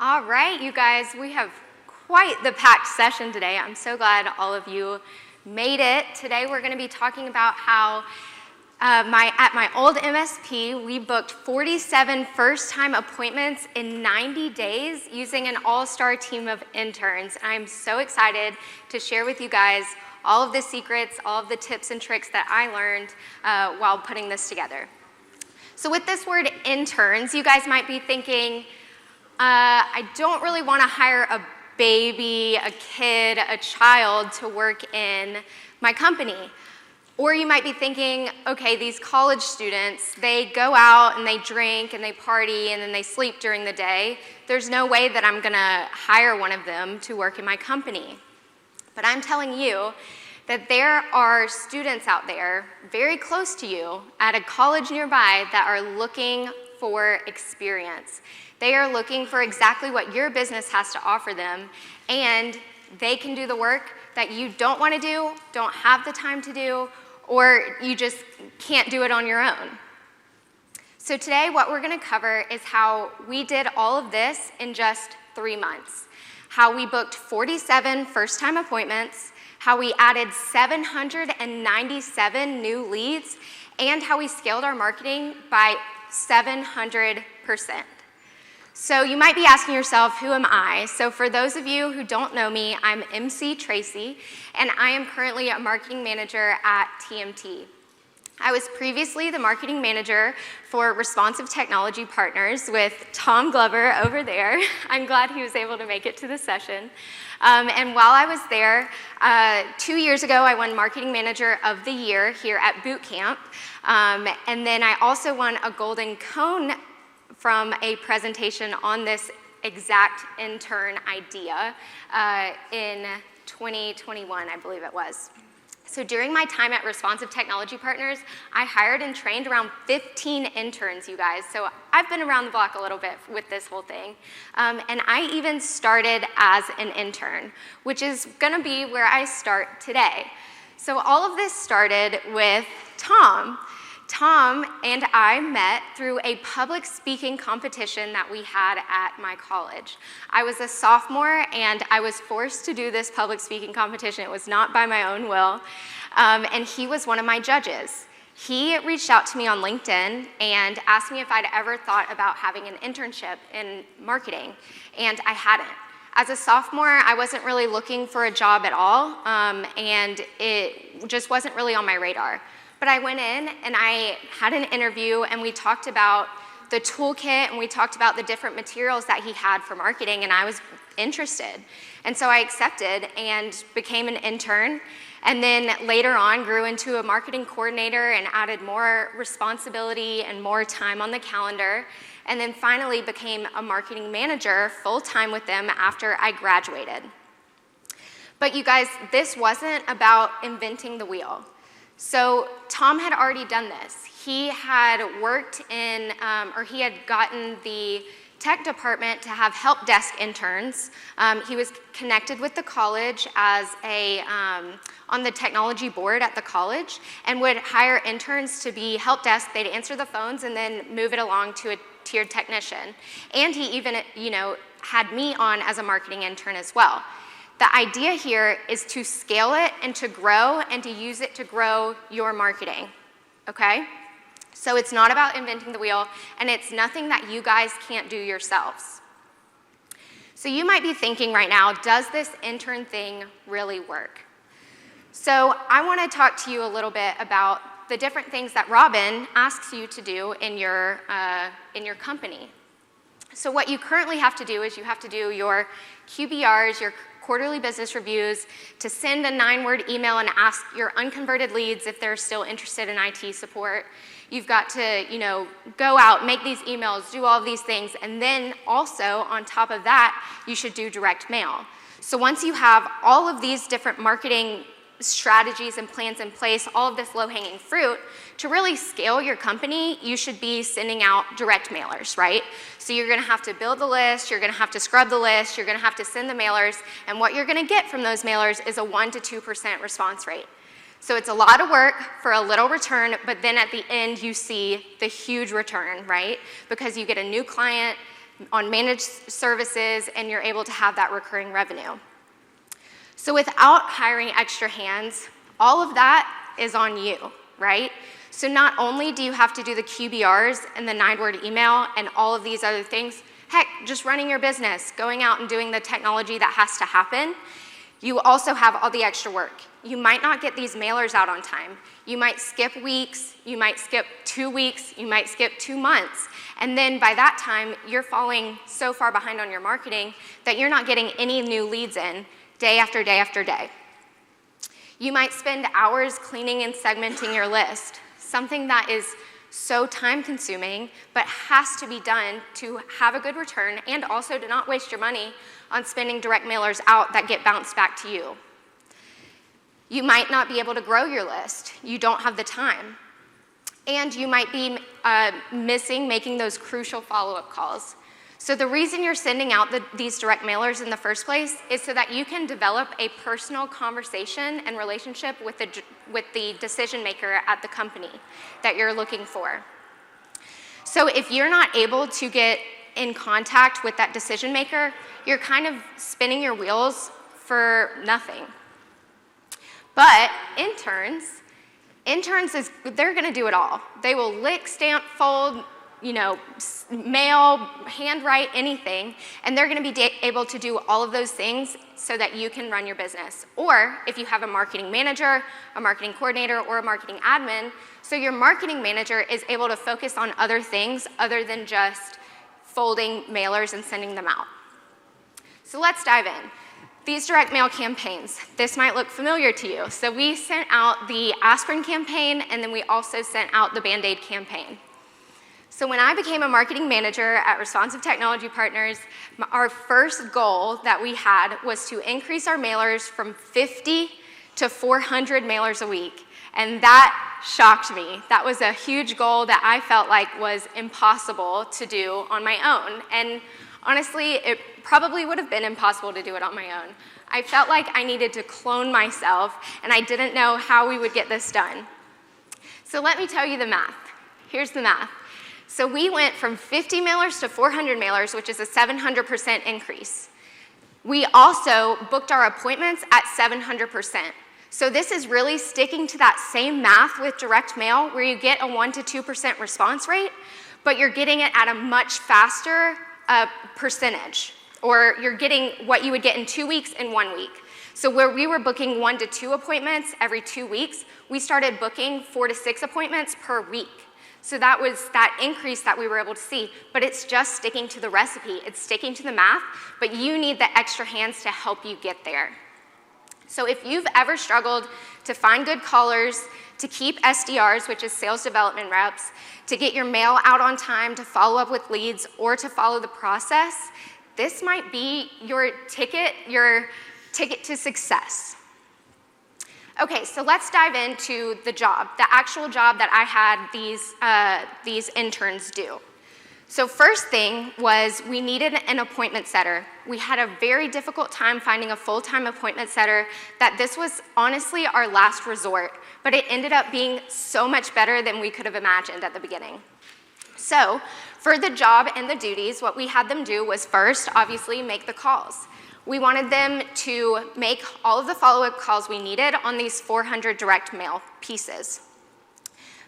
All right, you guys, we have quite the packed session today. I'm so glad all of you made it. Today we're going to be talking about how at my old MSP, we booked 47 first-time appointments in 90 days using an all-star team of interns. I'm so excited to share with you guys all of the secrets, all of the tips and tricks that I learned while putting this together. So with this word interns, you guys might be thinking, I don't really want to hire a baby, a kid, a child to work in my company. Or you might be thinking, okay, these college students, they go out and they drink and they party and then they sleep during the day. There's no way that I'm going to hire one of them to work in my company. But I'm telling you that there are students out there very close to you at a college nearby that are looking for experience. They are looking for exactly what your business has to offer them, and they can do the work that you don't want to do, don't have the time to do, or you just can't do it on your own. So today what we're going to cover is how we did all of this in just 3 months. How we booked 47 first-time appointments, how we added 797 new leads, and how we scaled our marketing by 700%. So you might be asking yourself, who am I? So for those of you who don't know me, I'm MC Tracy, and I am currently a marketing manager at TMT. I was previously the marketing manager for Responsive Technology Partners with Tom Glover over there. I'm glad he was able to make it to the session. And while I was there, 2 years ago, I won Marketing Manager of the Year here at Boot Camp. And then I also won a Golden Cone from a presentation on this exact intern idea in 2021, I believe it was. So during my time at Responsive Technology Partners, I hired and trained around 15 interns, you guys. So I've been around the block a little bit with this whole thing. And I even started as an intern, which is gonna be where I start today. So all of this started with Tom. Tom and I met through a public speaking competition that we had at my college. I was a sophomore and I was forced to do this public speaking competition. It was not by my own will. And he was one of my judges. He reached out to me on LinkedIn and asked me if I'd ever thought about having an internship in marketing, and I hadn't. As a sophomore, I wasn't really looking for a job at all, and it just wasn't really on my radar. But I went in and I had an interview and we talked about the toolkit and we talked about the different materials that he had for marketing, and I was interested. And so I accepted and became an intern, and then later on grew into a marketing coordinator and added more responsibility and more time on the calendar, and then finally became a marketing manager full-time with them after I graduated. But you guys, this wasn't about inventing the wheel. So Tom had already done this. He had worked in, or he had gotten the tech department to have help desk interns. He was connected with the college as on the technology board at the college, and would hire interns to be help desk. They'd answer the phones and then move it along to a tiered technician. And he even, had me on as a marketing intern as well. The idea here is to scale it and to grow and to use it to grow your marketing, okay? So it's not about inventing the wheel, and it's nothing that you guys can't do yourselves. So you might be thinking right now, does this intern thing really work? So I want to talk to you a little bit about the different things that Robin asks you to do in your company. So what you currently have to do is you have to do your QBRs, your quarterly business reviews, to send a 9-word email and ask your unconverted leads if they're still interested in IT support. You've got to, go out, make these emails, do all of these things, and then also on top of that, you should do direct mail. So once you have all of these different marketing strategies and plans in place, all of this low-hanging fruit, to really scale your company, you should be sending out direct mailers, right? So you're gonna have to build the list, you're gonna have to scrub the list, you're gonna have to send the mailers, and what you're gonna get from those mailers is a 1% to 2% response rate. So it's a lot of work for a little return, but then at the end you see the huge return, right? Because you get a new client, on managed services, and you're able to have that recurring revenue. So without hiring extra hands, all of that is on you, right? So not only do you have to do the QBRs and the 9-word email and all of these other things, heck, just running your business, going out and doing the technology that has to happen, you also have all the extra work. You might not get these mailers out on time. You might skip weeks, you might skip 2 weeks, you might skip 2 months. And then by that time, you're falling so far behind on your marketing that you're not getting any new leads in day after day after day. You might spend hours cleaning and segmenting your list, something that is so time-consuming, but has to be done to have a good return and also to not waste your money on spending direct mailers out that get bounced back to you. You might not be able to grow your list. You don't have the time. And you might be missing making those crucial follow-up calls. So the reason you're sending out these direct mailers in the first place is so that you can develop a personal conversation and relationship with the decision maker at the company that you're looking for. So if you're not able to get in contact with that decision maker, you're kind of spinning your wheels for nothing. But interns, they're gonna do it all. They will lick, stamp, fold, mail, handwrite, anything, and they're gonna be able to do all of those things so that you can run your business. Or if you have a marketing manager, a marketing coordinator, or a marketing admin, so your marketing manager is able to focus on other things other than just folding mailers and sending them out. So let's dive in. These direct mail campaigns, this might look familiar to you. So we sent out the aspirin campaign, and then we also sent out the Band-Aid campaign. So when I became a marketing manager at Responsive Technology Partners, our first goal that we had was to increase our mailers from 50 to 400 mailers a week. And that shocked me. That was a huge goal that I felt like was impossible to do on my own. And honestly, it probably would have been impossible to do it on my own. I felt like I needed to clone myself, and I didn't know how we would get this done. So let me tell you the math. Here's the math. So we went from 50 mailers to 400 mailers, which is a 700% increase. We also booked our appointments at 700%. So this is really sticking to that same math with direct mail, where you get a 1% to 2% response rate, but you're getting it at a much faster percentage, or you're getting what you would get in 2 weeks in 1 week. So where we were booking 1 to 2 appointments every 2 weeks, we started booking 4 to 6 appointments per week. So that was that increase that we were able to see, but it's just sticking to the recipe. It's sticking to the math, but you need the extra hands to help you get there. So if you've ever struggled to find good callers, to keep SDRs, which is sales development reps, to get your mail out on time, to follow up with leads, or to follow the process, this might be your ticket to success. Okay, so let's dive into the job, the actual job that I had these interns do. So first thing was we needed an appointment setter. We had a very difficult time finding a full-time appointment setter that this was honestly our last resort, but it ended up being so much better than we could have imagined at the beginning. So for the job and the duties, what we had them do was first, obviously, make the calls. We wanted them to make all of the follow-up calls we needed on these 400 direct mail pieces.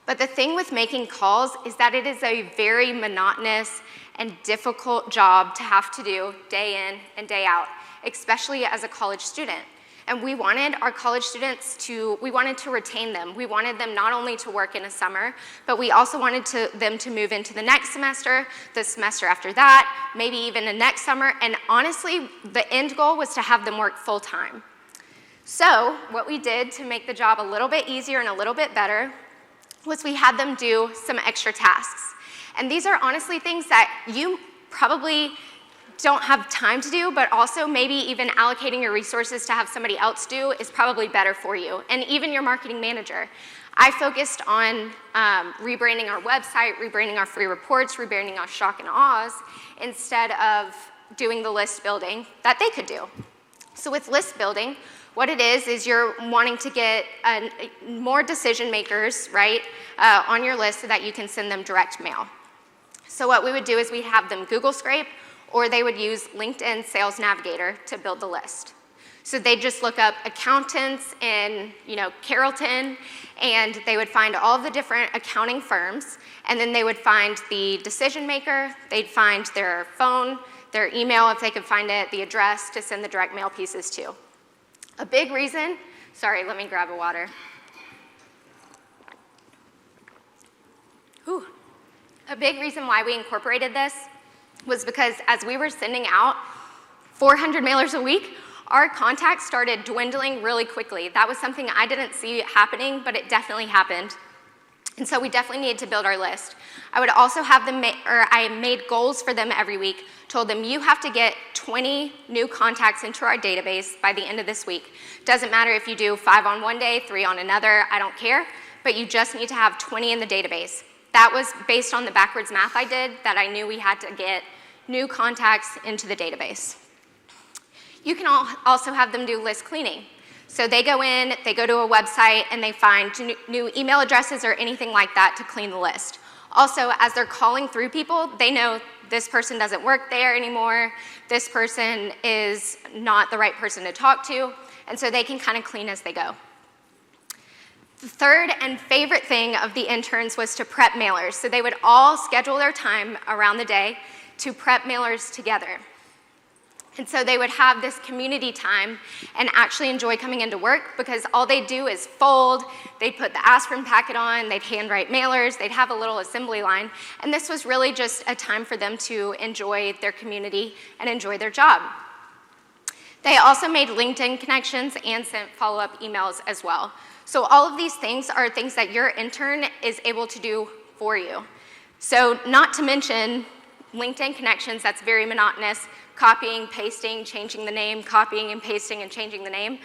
But the thing with making calls is that it is a very monotonous and difficult job to have to do day in and day out, especially as a college student. And we wanted our college students to retain them. We wanted them not only to work in a summer, but we also wanted them to move into the next semester, the semester after that, maybe even the next summer. And honestly, the end goal was to have them work full time. So what we did to make the job a little bit easier and a little bit better was we had them do some extra tasks. And these are honestly things that you probably don't have time to do, but also maybe even allocating your resources to have somebody else do is probably better for you, and even your marketing manager. I focused on rebranding our website, rebranding our free reports, rebranding our shock and awes, instead of doing the list building that they could do. So with list building, what it is you're wanting to get more decision makers, right, on your list so that you can send them direct mail. So what we would do is we'd have them Google scrape, or they would use LinkedIn Sales Navigator to build the list. So they'd just look up accountants in, Carrollton, and they would find all of the different accounting firms, and then they would find the decision maker, they'd find their phone, their email if they could find it, the address to send the direct mail pieces to. A big reason, sorry, let me grab a water. Whew. A big reason why we incorporated this was because as we were sending out 400 mailers a week, our contacts started dwindling really quickly. That was something I didn't see happening, but it definitely happened. And so we definitely needed to build our list. I would also have them, I made goals for them every week, told them you have to get 20 new contacts into our database by the end of this week. Doesn't matter if you do 5 on one day, 3 on another, I don't care, but you just need to have 20 in the database. That was based on the backwards math I did, that I knew we had to get new contacts into the database. You can also have them do list cleaning. So they go in, they go to a website, and they find new email addresses or anything like that to clean the list. Also, as they're calling through people, they know this person doesn't work there anymore, this person is not the right person to talk to, and so they can kind of clean as they go. The third and favorite thing of the interns was to prep mailers. So they would all schedule their time around the day to prep mailers together. And so they would have this community time and actually enjoy coming into work because all they'd do is fold, they'd put the aspirin packet on, they'd handwrite mailers, they'd have a little assembly line, and this was really just a time for them to enjoy their community and enjoy their job. They also made LinkedIn connections and sent follow-up emails as well. So all of these things are things that your intern is able to do for you. So not to mention LinkedIn connections, that's very monotonous, copying, pasting, changing the name, copying and pasting and changing the name.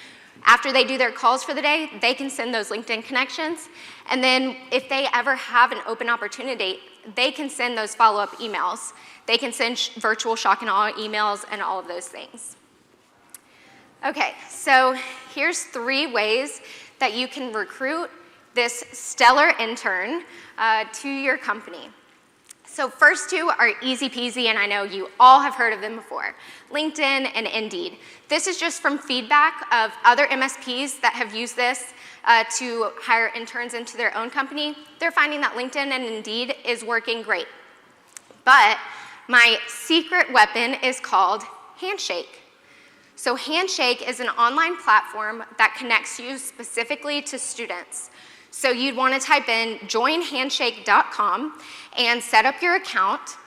After they do their calls for the day, they can send those LinkedIn connections. And then if they ever have an open opportunity, they can send those follow-up emails. They can send virtual shock and awe emails and all of those things. Okay, so here's 3 ways that you can recruit this stellar intern to your company. So first 2 are easy peasy, and I know you all have heard of them before, LinkedIn and Indeed. This is just from feedback of other MSPs that have used this to hire interns into their own company. They're finding that LinkedIn and Indeed is working great. But my secret weapon is called Handshake. So Handshake is an online platform that connects you specifically to students. So you'd want to type in joinhandshake.com and set up your account.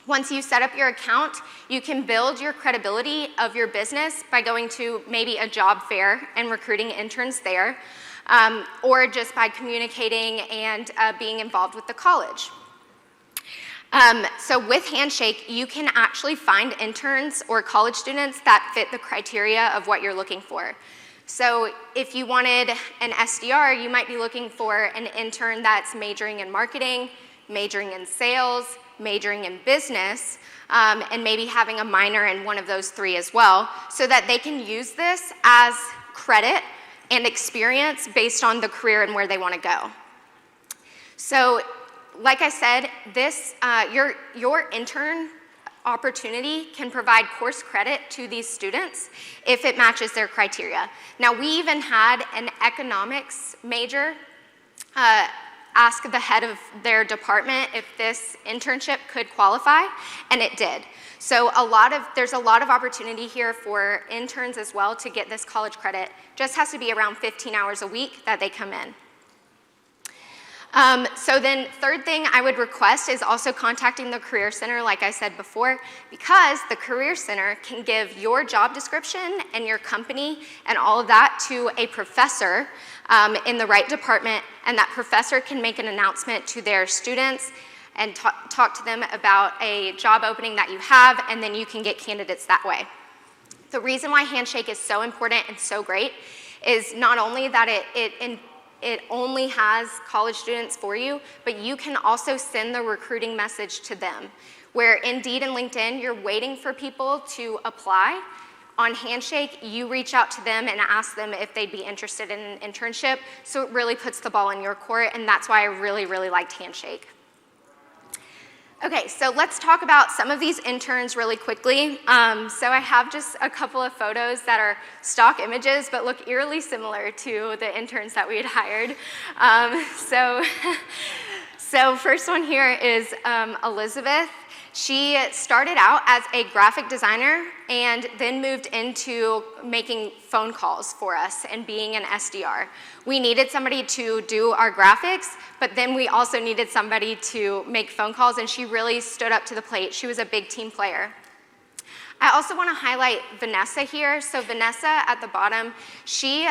Once you set up your account, you can build your credibility of your business by going to maybe a job fair and recruiting interns there, or just by communicating and being involved with the college. So with Handshake, you can actually find interns or college students that fit the criteria of what you're looking for. So if you wanted an SDR, you might be looking for an intern that's majoring in marketing, majoring in sales, majoring in business, and maybe having a minor in one of those 3 as well, so that they can use this as credit and experience based on the career and where they want to go. So like I said, this your intern opportunity can provide course credit to these students if it matches their criteria. Now, we even had an economics major ask the head of their department if this internship could qualify, and it did. So there's a lot of opportunity here for interns as well to get this college credit. Just has to be around 15 hours a week that they come in. So then third thing I would request is also contacting the Career Center, like I said before, because the Career Center can give your job description and your company and all of that to a professor in the right department, and that professor can make an announcement to their students and talk to them about a job opening that you have, and then you can get candidates that way. The reason why Handshake is so important and so great is not only that it only has college students for you, but you can also send the recruiting message to them. Where Indeed and LinkedIn, you're waiting for people to apply. On Handshake, you reach out to them and ask them if they'd be interested in an internship, so it really puts the ball in your court, and that's why I really, really liked Handshake. Okay, so let's talk about some of these interns really quickly. So I have just a couple of photos that are stock images, but look eerily similar to the interns that we had hired. So first one here is Elizabeth. She started out as a graphic designer and then moved into making phone calls for us and being an SDR. We needed somebody to do our graphics, but then we also needed somebody to make phone calls, and she really stood up to the plate. She was a big team player. I also want to highlight Vanessa here. So Vanessa at the bottom, she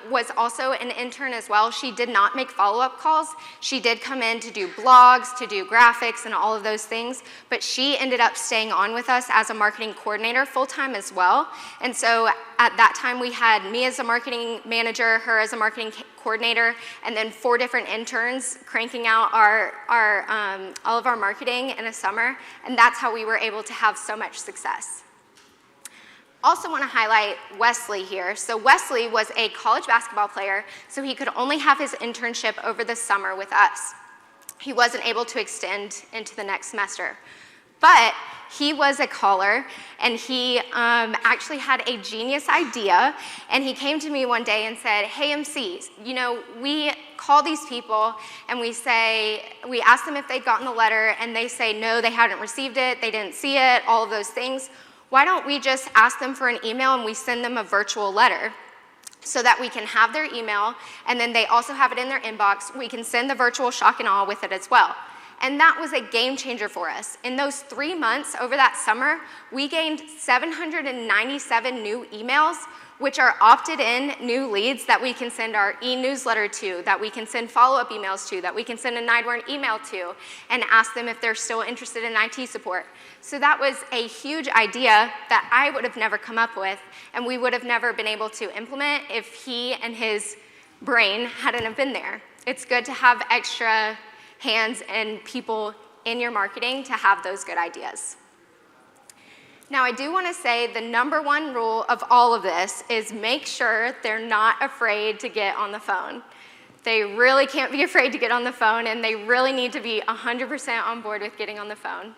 was also an intern as well. She did not make follow-up calls. She did come in to do blogs, to do graphics, and all of those things, but she ended up staying on with us as a marketing coordinator full-time as well. And so at that time, we had me as a marketing manager, her as a marketing coordinator, and then 4 different interns cranking out all of our marketing in a summer, and that's how we were able to have so much success. Also want to highlight Wesley here. So Wesley was a college basketball player, so he could only have his internship over the summer with us. He wasn't able to extend into the next semester. But he was a caller, and he actually had a genius idea, and he came to me one day and said, hey, MC, you know, we call these people, and we ask them if they've gotten the letter, and they say, no, they hadn't received it, they didn't see it, all of those things. Why don't we just ask them for an email, and we send them a virtual letter so that we can have their email, and then they also have it in their inbox. We can send the virtual shock and awe with it as well. And that was a game changer for us. In those 3 months over that summer, we gained 797 new emails, which are opted-in new leads that we can send our e-newsletter to, that we can send follow-up emails to, that we can send a NIDWARN email to, and ask them if they're still interested in IT support. So that was a huge idea that I would have never come up with, and we would have never been able to implement if he and his brain hadn't have been there. It's good to have extra hands and people in your marketing to have those good ideas. Now, I do want to say the #1 rule of all of this is make sure they're not afraid to get on the phone. They really can't be afraid to get on the phone, and they really need to be 100% on board with getting on the phone.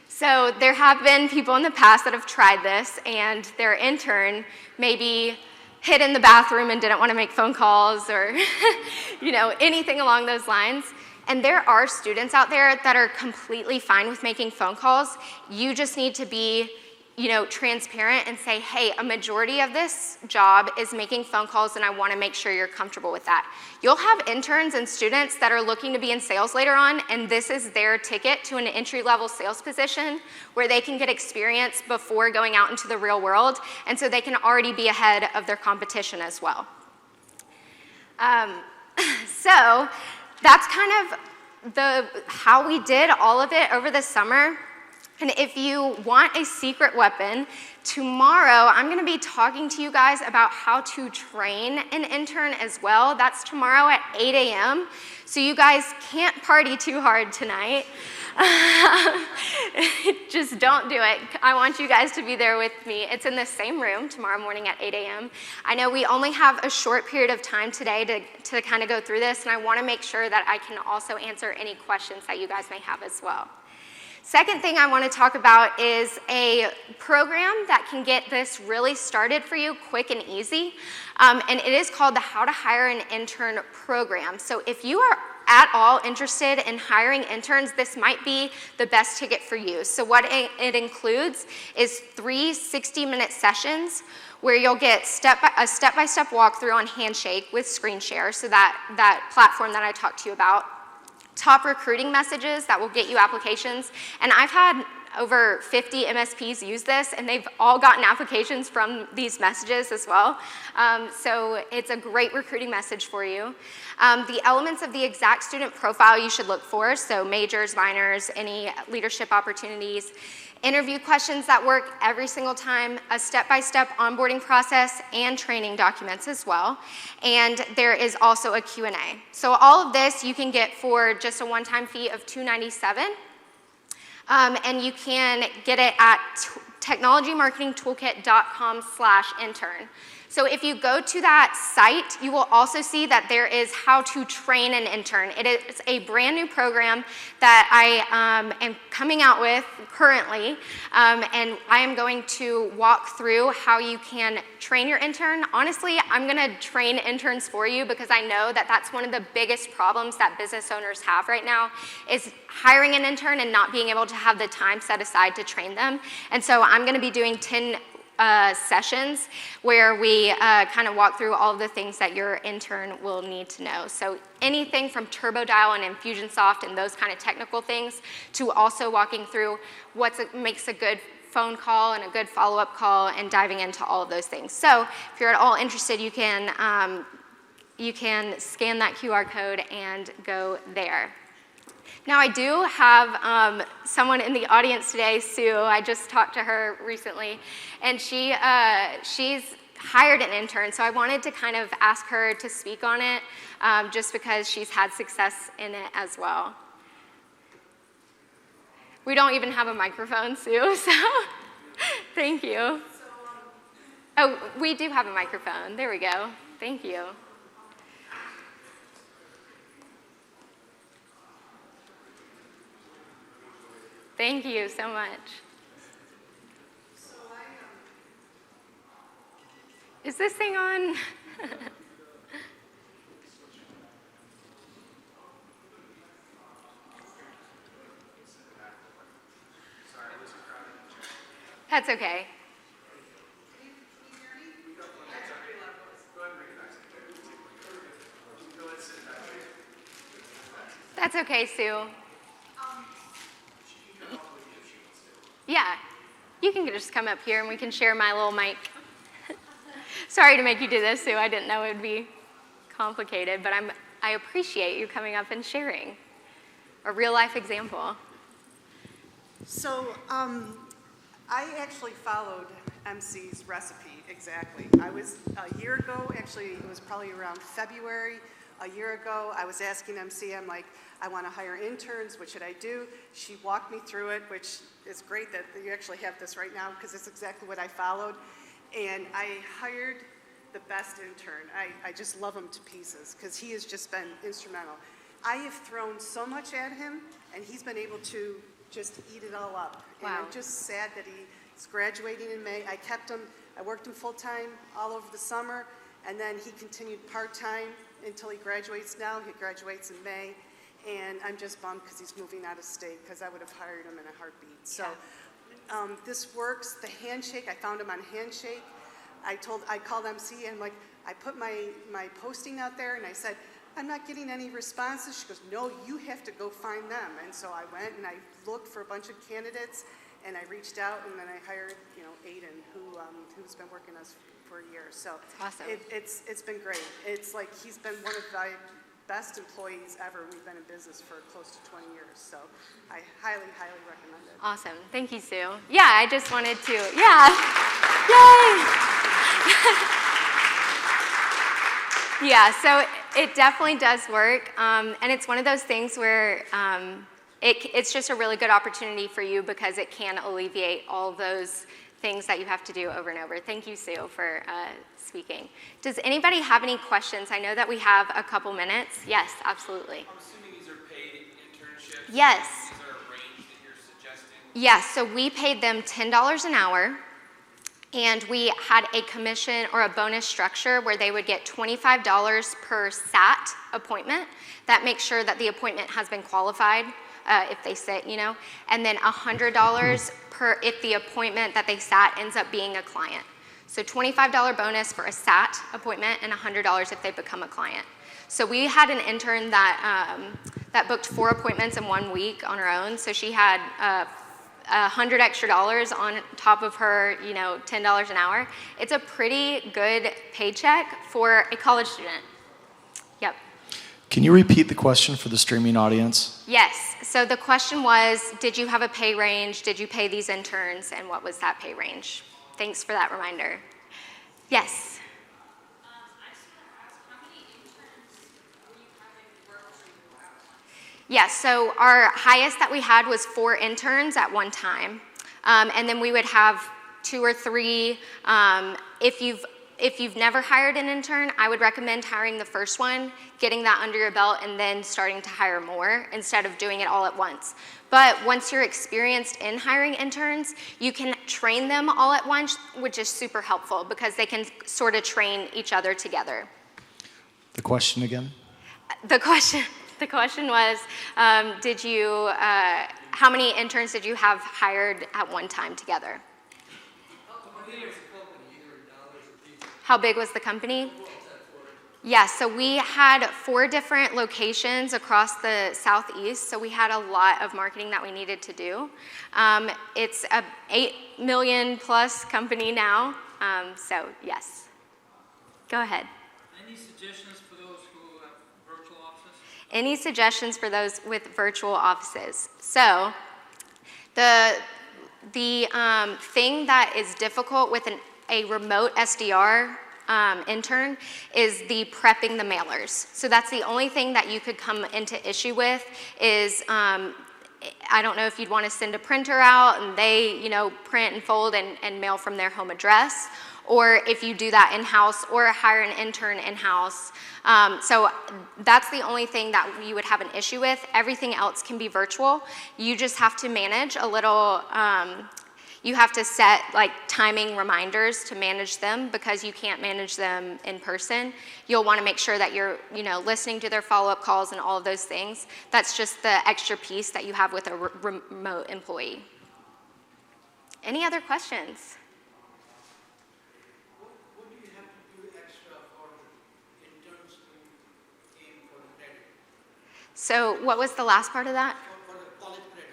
So there have been people in the past that have tried this, and their intern maybe hid in the bathroom and didn't want to make phone calls or anything along those lines. And there are students out there that are completely fine with making phone calls. You just need to be transparent and say, hey, a majority of this job is making phone calls, and I want to make sure you're comfortable with that. You'll have interns and students that are looking to be in sales later on, and this is their ticket to an entry-level sales position where they can get experience before going out into the real world, and so they can already be ahead of their competition as well. So that's kind of how we did all of it over the summer. And if you want a secret weapon, tomorrow I'm going to be talking to you guys about how to train an intern as well. That's tomorrow at 8 a.m. So you guys can't party too hard tonight. Just don't do it. I want you guys to be there with me. It's in the same room tomorrow morning at 8 a.m. I know we only have a short period of time today to kind of go through this, and I want to make sure that I can also answer any questions that you guys may have as well. Second thing I want to talk about is a program that can get this really started for you quick and easy, and it is called the How to Hire an Intern program. So if you are at all interested in hiring interns, this might be the best ticket for you. So what it includes is 3 60-minute sessions where you'll get a step-by-step walkthrough on Handshake with screen share, so that platform that I talked to you about. Top recruiting messages that will get you applications. And I've had over 50 MSPs use this, and they've all gotten applications from these messages as well. So it's a great recruiting message for you. The elements of the exact student profile you should look for, so majors, minors, any leadership opportunities, interview questions that work every single time, a step-by-step onboarding process, and training documents as well. And there is also a Q&A. So all of this you can get for just a one-time fee of $297. And you can get it at technologymarketingtoolkit.com/intern. So if you go to that site, you will also see that there is how to train an intern. It is a brand new program that I am coming out with currently, and I am going to walk through how you can train your intern. Honestly, I'm gonna train interns for you because I know that that's one of the biggest problems that business owners have right now is hiring an intern and not being able to have the time set aside to train them. And so I'm gonna be doing 10 sessions where we kind of walk through all of the things that your intern will need to know. So anything from TurboDial and Infusionsoft and those kind of technical things to also walking through what makes a good phone call and a good follow-up call and diving into all of those things. So if you're at all interested, you can scan that QR code and go there. Now I do have someone in the audience today, Sue. I just talked to her recently, and she's hired an intern, so I wanted to kind of ask her to speak on it just because she's had success in it as well. We don't even have a microphone, Sue, so thank you. Oh, we do have a microphone. There we go. Thank you. Thank you so much. Is this thing on? That's okay. That's okay, Sue. Yeah, you can just come up here and we can share my little mic. Sorry to make you do this, Sue. I didn't know it would be complicated, but I appreciate you coming up and sharing a real life example. So I actually followed MC's recipe exactly. I was a year ago, actually it was probably around February, a year ago, I was asking MC, I'm like, I want to hire interns, what should I do? She walked me through it, which is great that you actually have this right now because it's exactly what I followed. And I hired the best intern. I just love him to pieces because he has just been instrumental. I have thrown so much at him and he's been able to just eat it all up. Wow. And I'm just sad that he's graduating in May. I kept him, I worked him full-time all over the summer, and then he continued part-time until he graduates now. He graduates in May. And I'm just bummed because he's moving out of state because I would have hired him in a heartbeat. So this works. The Handshake, I found him on Handshake. I called MC and like, I put my posting out there and I said, I'm not getting any responses. She goes, no, you have to go find them. And so I went and I looked for a bunch of candidates and I reached out and then I hired, Aiden, who's been working us for a year. So awesome. It's been great. It's like he's been one of the best employees ever. We've been in business for close to 20 years, so I highly, highly recommend it. Awesome. Thank you, Sue. Yeah, I just wanted to, Yay! Yeah, so it definitely does work, and it's one of those things where it's just a really good opportunity for you because it can alleviate all those things that you have to do over and over. Thank you, Sue, for speaking. Does anybody have any questions? I know that we have a couple minutes. Yes, absolutely. I'm assuming these are paid internships? Yes. Is there a range that you're suggesting? Yes, so we paid them $10 an hour, and we had a commission or a bonus structure where they would get $25 per SAT appointment. That makes sure that the appointment has been qualified if they sit, and then $100 if the appointment that they sat ends up being a client. So $25 bonus for a SAT appointment and $100 if they become a client. So we had an intern that booked 4 appointments in 1 week on her own. So she had $100 extra on top of her, $10 an hour. It's a pretty good paycheck for a college student. Yep. Can you repeat the question for the streaming audience? Yes. So the question was, did you have a pay range? Did you pay these interns? And what was that pay range? Thanks for that reminder. Yes. I just want to ask, how many interns were you having work for you out? Yes, so our highest that we had was 4 interns at one time. And then we would have 2 or 3. if you've never hired an intern, I would recommend hiring the first one, getting that under your belt, and then starting to hire more instead of doing it all at once. But once you're experienced in hiring interns, you can train them all at once, which is super helpful because they can sort of train each other together. The question again? The question was, how many interns did you have hired at one time together? How big was the company? Yes, so we had 4 different locations across the Southeast, so we had a lot of marketing that we needed to do. It's a $8 million plus company now, so yes. Go ahead. Any suggestions for those who have virtual offices? Any suggestions for those with virtual offices? So the thing that is difficult with a remote SDR intern is the prepping the mailers. So that's the only thing that you could come into issue with is, I don't know if you'd want to send a printer out and they, print and fold and mail from their home address, or if you do that in-house or hire an intern in-house. So that's the only thing that you would have an issue with. Everything else can be virtual. You just have to manage a little, you have to set like timing reminders to manage them because you can't manage them in person. You'll want to make sure that you're, listening to their follow-up calls and all of those things. That's just the extra piece that you have with a remote employee. Any other questions? What do you have to do extra for interns to aim for the credit? So what was the last part of that? For the college credit.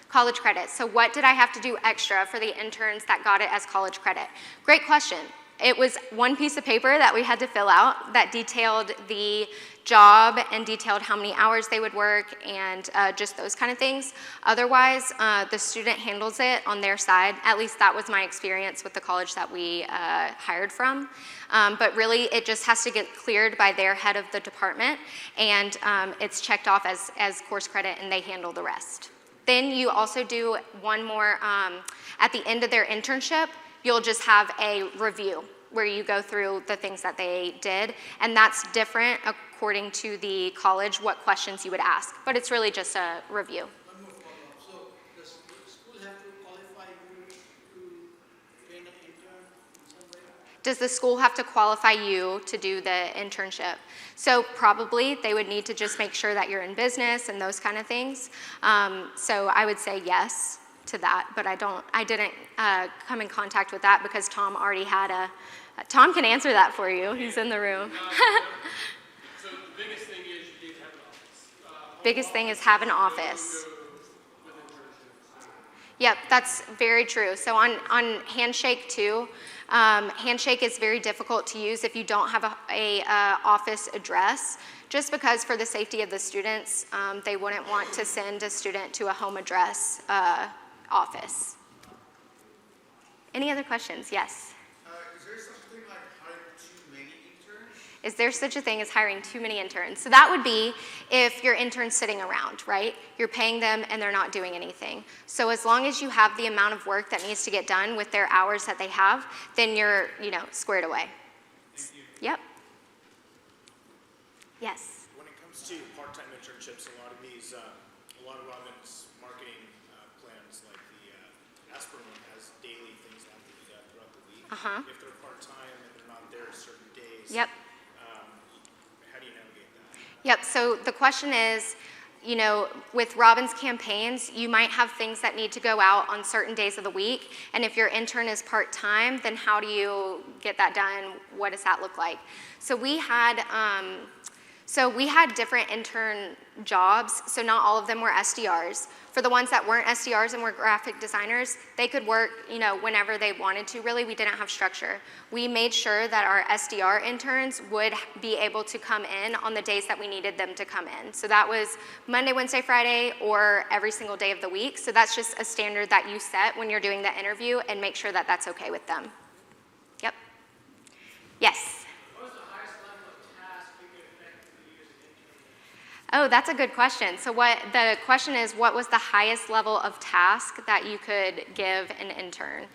College credit. So what did I have to do extra for the interns that got it as college credit? Great question. It was one piece of paper that we had to fill out that detailed the job and detailed how many hours they would work and just those kind of things. Otherwise, the student handles it on their side. At least that was my experience with the college that we hired from. But really, it just has to get cleared by their head of the department, and it's checked off as course credit, and they handle the rest. Then you also do one more, at the end of their internship, you'll just have a review where you go through the things that they did, and that's different according to the college what questions you would ask, but it's really just a review. One more follow-up. So does the school have to qualify you to train an intern in some way? Does the school have to qualify you to do the internship? So probably they would need to just make sure that you're in business and those kind of things. So I would say yes to that, but I didn't come in contact with that because Tom already had Tom can answer that for you. He's in the room. So the biggest thing is you need to have an office. Biggest thing is have an office. Yep, that's very true. So on Handshake too, Handshake is very difficult to use if you don't have a office address, just because for the safety of the students, they wouldn't want to send a student to a home address office. Any other questions? Yes. Is there such a thing like hiring too many interns? Is there such a thing as hiring too many interns? So that would be if your intern's sitting around, right? You're paying them and they're not doing anything. So as long as you have the amount of work that needs to get done with their hours that they have, then you're, squared away. Thank you. Yep. Yes. When it comes to part-time internships, a lot of Robin's marketing plans, like the Aspen one, has daily things that have to be done throughout the week. Uh-huh. If they're part-time and they're not there certain days, Yep. how do you navigate that? Yep, so the question is, with Robin's campaigns, you might have things that need to go out on certain days of the week, and if your intern is part-time, then how do you get that done? What does that look like? So we had different intern jobs, so not all of them were SDRs. For the ones that weren't SDRs and were graphic designers, they could work, whenever they wanted to. Really, we didn't have structure. We made sure that our SDR interns would be able to come in on the days that we needed them to come in. So that was Monday, Wednesday, Friday, or every single day of the week. So that's just a standard that you set when you're doing the interview and make sure that that's okay with them. Yep. Yes. Oh, that's a good question. So the question is, what was the highest level of task that you could give an intern?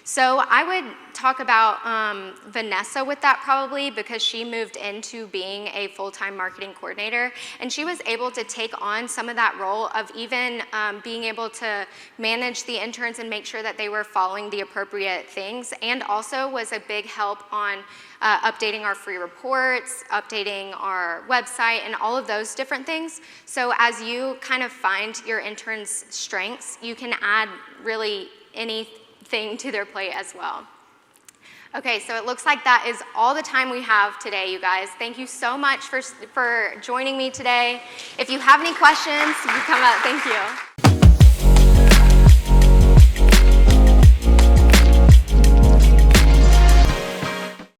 So I would talk about Vanessa with that probably, because she moved into being a full-time marketing coordinator, and she was able to take on some of that role of even being able to manage the interns and make sure that they were following the appropriate things, and also was a big help on updating our free reports, updating our website, and all of those different things. So as you kind of find your interns' strengths, you can add really anything to their plate as well. Okay, so it looks like that is all the time we have today, you guys. Thank you so much for joining me today. If you have any questions, you can come up. Thank you.